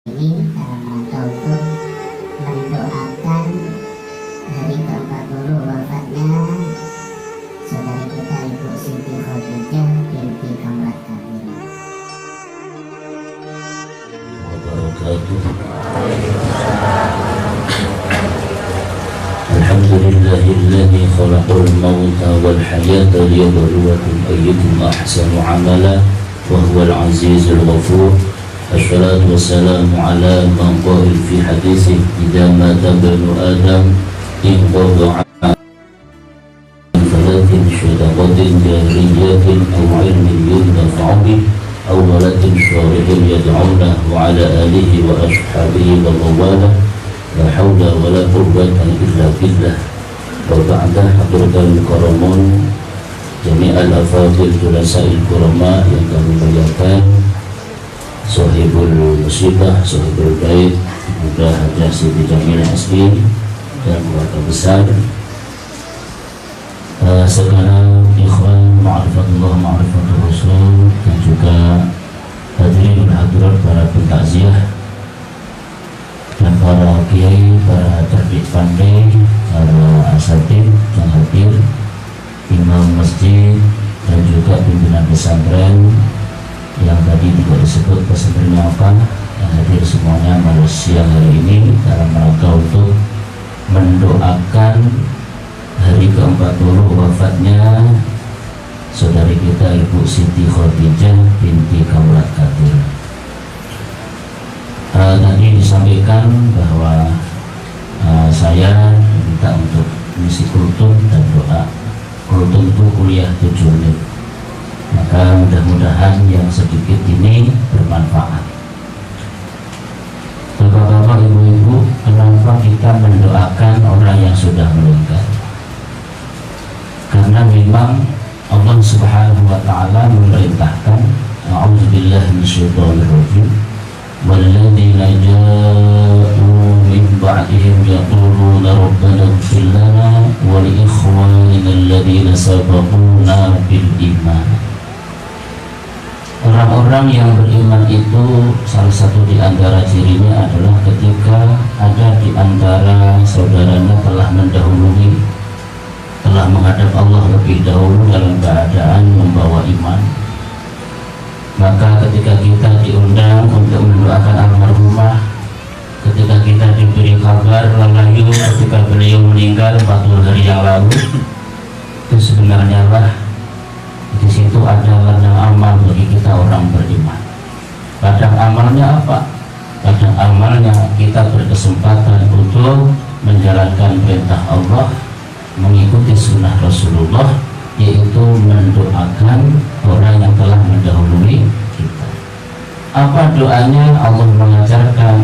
ini dalam rangka untuk mendoakan hari ke-40 wafatnya saudari kita Ibu Siti Khadijah binti Kamlat Kamil. Alhamdulillahilladzi khalaqal mauta wal hayata liyabluwakum ayyukum ahsanu amala wa huwal azizul ghafur. Assalatu wassalamu ala man qala fi hadithihi idza mata ibnu adam inqada'a falatin shadaqatin jariyatin aw ilmin yuntafa'u bihi aw waladin shalihin yad'u lahu wa ala alihi wa ashabihi wa mawalah. La haula wa la quwwata illa billah. Wa ba'da hadratul karamun jami'al afadil julasa'il kurama yang kami muliakan, Sohibul musibah, Sohibul bait, Bunda Hajah Siti Jamilah SI dan keluarga besar, segala ikhwan ma'rifatullah ma'rifatul rasul, dan juga hadirin hadirat para pentakziah dan para kiai, para terbit pandai, para asatid yang hadir, imam masjid dan juga pimpinan pesantren yang tadi juga disebut pesantrennya apa, yang hadir semuanya pada siang hari ini dalam rangka untuk mendoakan hari ke-40 wafatnya saudari kita Ibu Siti Khadijah binti Kamlat Kamil. Tadi disampaikan bahwa saya minta untuk misi kultum dan doa. Kultum itu kuliah 7 menit, maka mudah-mudahan yang sedikit ini bermanfaat. Bapak-bapak, ibu-ibu, kenapa kita mendoakan orang yang sudah meninggal? Karena memang Allah Subhanahu wa ta'ala memerintahkan, a'udzubillahi minasyaitonir rajim, walladzina ja'u min ba'dihim yaquluna rabbana ighfir lana wa li ikhwanina alladzina sabaquna bil iman. Orang-orang yang beriman itu salah satu di antara cirinya adalah ketika ada di antara saudaranya telah mendahului, telah menghadap Allah lebih dahulu dalam keadaan membawa iman, maka ketika kita diundang untuk mendoakan almarhumah, ketika kita diberi kabar lelayu ketika beliau meninggal 40 hari yang lalu, itu sebenarnya lah di situ ada ladang amal bagi kita orang beriman. Ladang amalnya apa? Ladang amalnya kita berkesempatan untuk menjalankan perintah Allah, mengikuti sunnah Rasulullah, yaitu mendoakan orang yang telah mendahului kita. Apa doanya? Allah mengajarkan,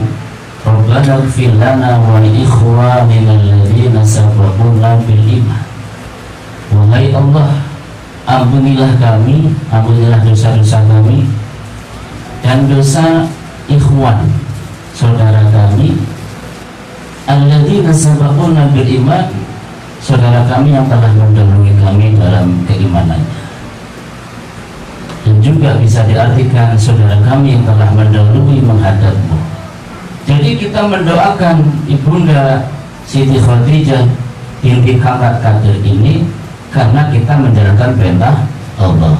Rabbana ighfir lana wa li ikhwanina alladzina sabaquna bil iman. Wahai Allah, ampunilah kami, ampunilah dosa-dosa kami dan dosa ikhwan, saudara kami, alladzina sabaquna bil iman, saudara kami yang telah mendahului kami dalam keimanannya. Dan juga bisa diartikan saudara kami yang telah mendahului menghadapmu. Jadi kita mendoakan Ibunda Siti Khadijah binti Kamlat Kamil ini karena kita menjalankan perintah Allah.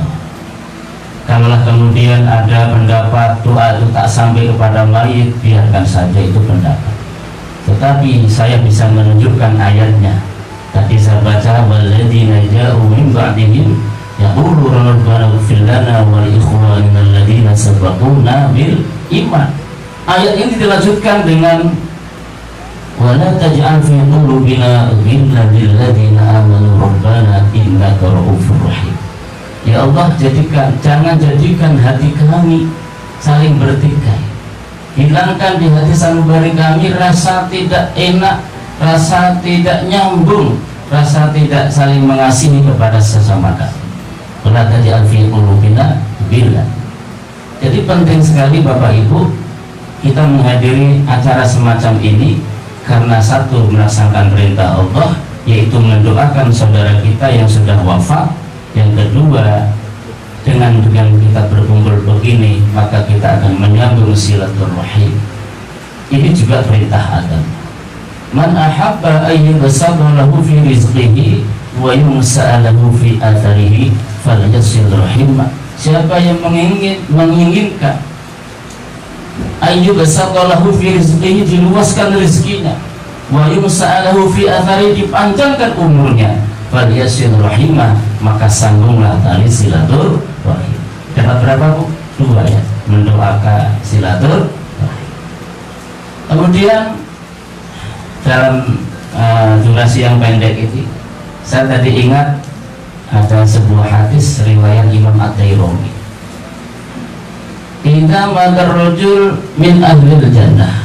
Kalau kemudian ada pendapat doa itu tak sampai kepada mayit, biarkan saja itu pendapat. Tetapi saya bisa menunjukkan ayatnya. Tadi saya baca, walladzina ja'u min ba'dihim yaquluna rabbana ighfir lana wa li ikhwanina alladzina sabaquna bil iman. Ayat ini dilanjutkan dengan wala taj'al fi qulubina ghillan lil ladzina amanu rabbana innaka ra'ufur rahim. Ya Allah, jangan jadikan hati kami saling bertikai. Hilangkan di hati sanubari kami rasa tidak enak, rasa tidak nyambung, rasa tidak saling mengasihi kepada sesama kami. Wala taj'al fi qulubina ghillan. Jadi penting sekali Bapak Ibu kita menghadiri acara semacam ini karena satu, melaksanakan perintah Allah, yaitu mendoakan saudara kita yang sudah wafat. Yang kedua, dengan kita berkumpul begini, maka kita akan menyambung silaturahim. Ini juga perintah agama. Man ahabba ayyubsata lahu fi rizqihi wa yumsa'a lahu fi atharihi falyasil rahimah. Siapa yang menginginkan ayyubsata lahu fi rizqihi, diluaskan rezekinya, wa yumsa'a lahu fi atharihi, dipanjangkan umurnya, falyasil rahimah, maka sanggunglah tali silaturahim. Dapat berapa Bu? 2 ya, mendoakan silaturahim. Kemudian dalam durasi yang pendek ini, saya tadi ingat ada sebuah hadis riwayat Imam At-Tirmidzi. Idza madar rajul min ahli jannah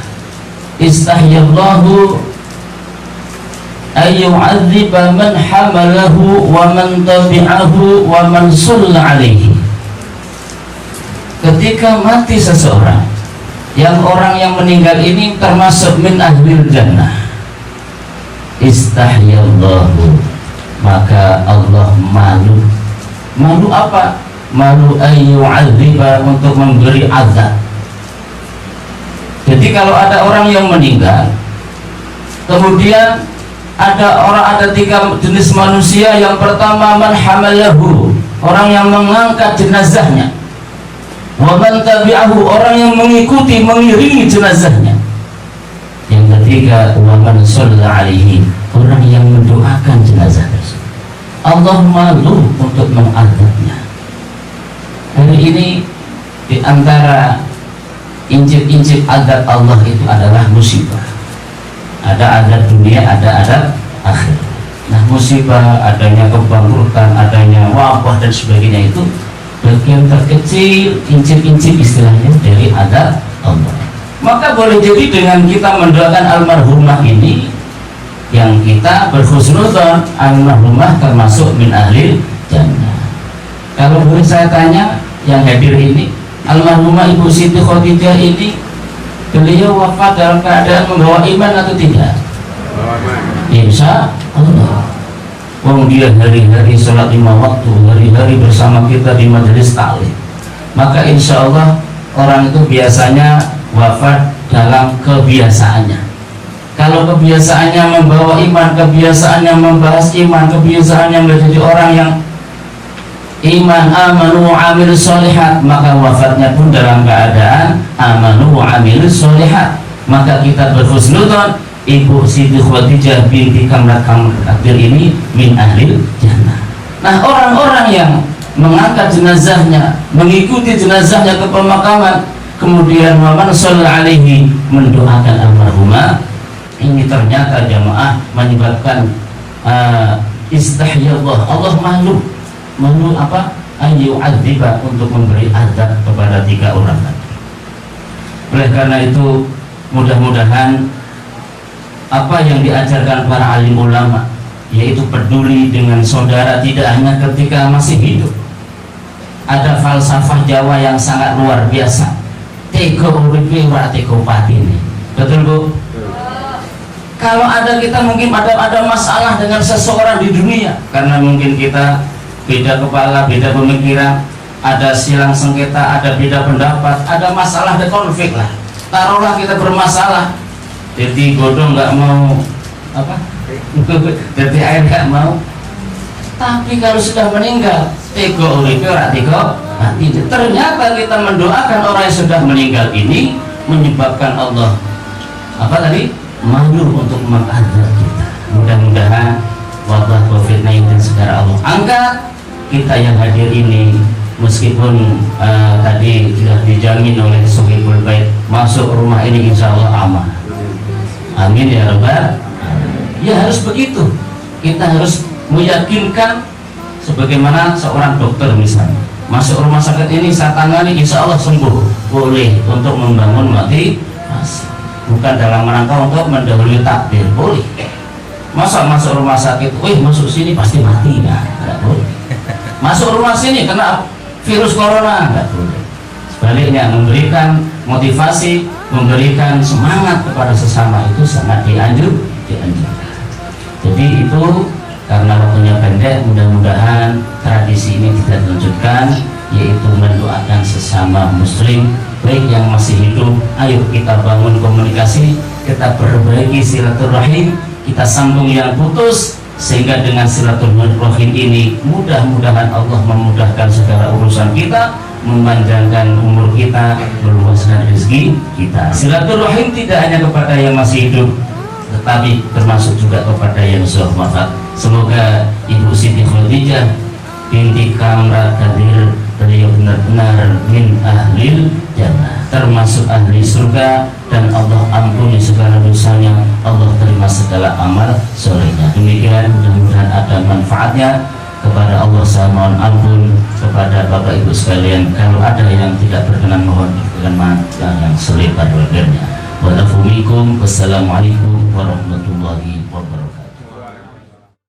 istahyallahu ayyu'adziba man hamalahu wa man tabi'ahu wa man shalla alaihi. Ketika mati seseorang, yang orang yang meninggal ini termasuk min ahlil jannah, istahyallahu, maka Allah malu. Malu apa? Malu ayyu'adziba, untuk memberi azab. Jadi kalau ada orang yang meninggal, kemudian ada 3 jenis manusia. Yang pertama man hamalahu, orang yang mengangkat jenazahnya. Wa man tabi'ahu, orang yang mengikuti, mengiringi jenazahnya. Yang ketiga wa man shalla alaihi, orang yang mendoakan jenazah tersebut. Allah malu untuk mengadabnya. Hari ini di antara incip-incip adab Allah itu adalah musibah. Ada adab dunia, ada adab akhir. Nah, musibah, adanya kebangkrutan, adanya wabah dan sebagainya, itu bagian terkecil, incip-incip istilahnya dari adab Allah. Maka boleh jadi dengan kita mendoakan almarhumah ini, yang kita berhusnudzon, almarhumah termasuk min ahli jannah. Kalau boleh saya tanya yang hadir ini, almarhumah Ibu Siti Khadijah ini, beliau wafat dalam keadaan membawa iman atau tidak? Insya Allah. Wong dia hari-hari sholat 5 waktu, hari-hari bersama kita di majelis taklim. Maka insya Allah orang itu biasanya wafat dalam kebiasaannya. Kalau kebiasaannya membawa iman, kebiasaannya membahas iman, kebiasaannya menjadi orang yang iman, amanu wa amilus sholihat, maka wafatnya pun dalam keadaan amanu wa amilus sholihat. Maka kita berhusnudzon, Ibu Siti Khadijah binti Kamlat Kadir ini min ahli jannah. Nah, orang-orang yang mengangkat jenazahnya, mengikuti jenazahnya ke pemakaman, kemudian wa man shalla alaihi, mendoakan almarhumah, ini ternyata jamaah menyebabkan istahyallah, Allah malu. Malu apa? Ayyu'adziba, untuk memberi azab kepada 3 orang tadi. Oleh karena itu, mudah-mudahan apa yang diajarkan para alim ulama, yaitu peduli dengan saudara tidak hanya ketika masih hidup. Ada falsafah Jawa yang sangat luar biasa, teko uripe ora teko patine. Betul Bu? Kalau ada kita mungkin ada masalah dengan seseorang di dunia, karena mungkin kita beda kepala, beda pemikiran, ada silang sengketa, ada beda pendapat, ada masalah, ada konflik lah. Taruhlah kita bermasalah, jadi godong nggak mau apa, jadi air nggak mau. Tapi kalau sudah meninggal, teko uripe ora teko mati. Ternyata kita mendoakan orang yang sudah meninggal ini menyebabkan Allah apa tadi? Malu untuk mengadab kita. Mudah-mudahan wabah COVID-19 segera Allah angkat. Kita yang hadir ini, meskipun tadi sudah dijamin oleh Sohibul Bait, masuk rumah ini insya Allah aman. Amin ya Rabbal. Ya harus begitu. Kita harus meyakinkan, sebagaimana seorang dokter misalnya, masuk rumah sakit ini saya tangani insya Allah sembuh, boleh untuk membangun motivasi. Bukan dalam rangka untuk mendahului takdir, boleh. Masa masuk rumah sakit, masuk sini pasti mati, nggak boleh. Masuk rumah sini kena virus corona, nggak boleh. Sebaliknya, memberikan motivasi, memberikan semangat kepada sesama itu sangat dianjurkan. Jadi itu karena waktunya pendek, mudah-mudahan tradisi ini kita lanjutkan, yaitu mendoakan sesama muslim baik yang masih hidup. Ayo kita bangun komunitas komunikasi, kita perbaiki silaturahim, kita sambung yang putus, sehingga dengan silaturahim ini mudah-mudahan Allah memudahkan segala urusan kita, memanjangkan umur kita, meluaskan rezeki kita. Silaturahim tidak hanya kepada yang masih hidup, tetapi termasuk juga kepada yang sudah wafat. Semoga Ibu Siti Khadijah binti Kamra Kadir, beliau benar-benar min ahlil jannah, termasuk ahli surga, dan Allah ampuni segala dosanya, Allah terima segala amal solehnya. Demikian, mudah-mudahan ada manfaatnya. Kepada Allah saya mohon ampun, kepada Bapak Ibu sekalian kalau ada yang tidak berkenan mohon dengan maaf yang selebar-lebarnya. Wassalamualaikum warahmatullahi wabarakatuh.